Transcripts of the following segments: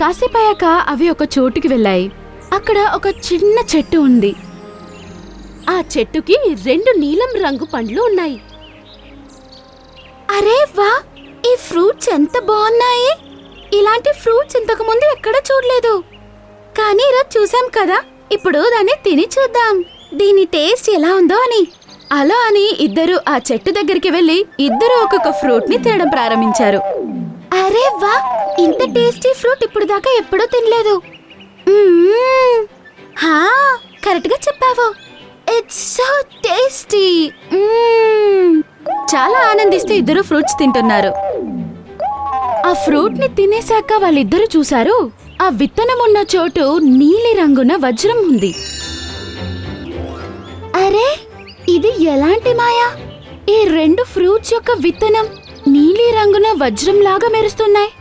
కాసేపయ్యాక అవి ఒక చోటుకి వెళ్ళాయి. అక్కడ ఒక చిన్న చెట్టు ఉంది. ఆ చెట్టుకి 2 నీలం రంగు పండ్లు ఉన్నాయి. అరే వా, ఈ ఫ్రూట్స్ ఎంత బాగున్నాయి! ఇలాంటి ఫ్రూట్స్ ఇంతకు ముందు ఎక్కడా చూడలేదు. కానీ ఈరోజు చూసాం కదా, ఇప్పుడు దాన్ని తిని చూద్దాం దీని టేస్ట్ ఎలా ఉందో అని. అలా అని ఇద్దరు ఆ చెట్టు దగ్గరికి వెళ్లి ఇద్దరు ఒక్కొక్క ఫ్రూట్ ని తినడం ప్రారంభించారు. అరే వా, ఇంత టేస్టీ ఫ్రూట్ ఇప్పుడు దాకా ఎప్పుడూ తినలేదు. కరెక్ట్ గా చెప్పావు. It's so tasty. చాలా ఆనందిస్తూ ఇద్దరు ఫ్రూట్స్ తింటున్నారు. ఆ ఫ్రూట్ ని తినేశాక వాళ్ళిద్దరూ చూశారు, ఆ విత్తనం ఉన్న చోటు నీలి రంగున వజ్రం ఉంది. అరే, ఇది ఎలాంటి మాయా! ఈ 2 ఫ్రూట్స్ యొక్క విత్తనం నీలి రంగున వజ్రం లాగా మెరుస్తున్నాయి.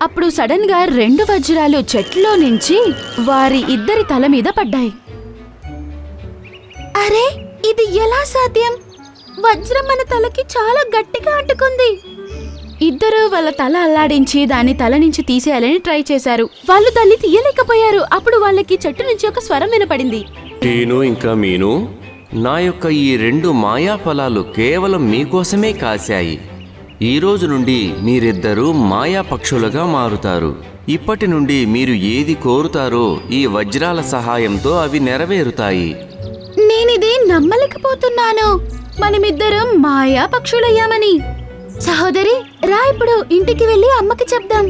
అప్పుడు సడన్ గా 2 వజ్రాలు చెట్లో నుంచి వారి ఇద్దరి తల మీద పడ్డాయి. అరే, ఇది ఎలా సాధ్యం? వజ్రం మన తలకి చాలా గట్టిగా అంటుకుంది. ఇద్దరు వాళ్ళ తల అల్లాడించి దాన్ని తల నుంచి తీసేయాలని ట్రై చేశారు. వాళ్ళు దాన్ని తీయలేకపోయారు. అప్పుడు వాళ్ళకి చెట్టు నుంచి ఒక స్వరం వినపడింది. టీను ఇంకా మీను, నా యొక్క ఈ 2 మాయా ఫలాలు కేవలం మీకోసమే కాశాయి. ఈ రోజు నుండి మీరిద్దరూ మాయా పక్షులుగా మారుతారు. ఇప్పటి నుండి మీరు ఏది కోరుతారో ఈ వజ్రాల సహాయంతో అవి నెరవేరుతాయి. నేనిది నమ్మలేకపోతున్నాను. మనమిద్దరం మాయా పక్షులయ్యామని. సహోదరి, రా ఇప్పుడు ఇంటికి వెళ్ళి అమ్మకి చెప్దాం.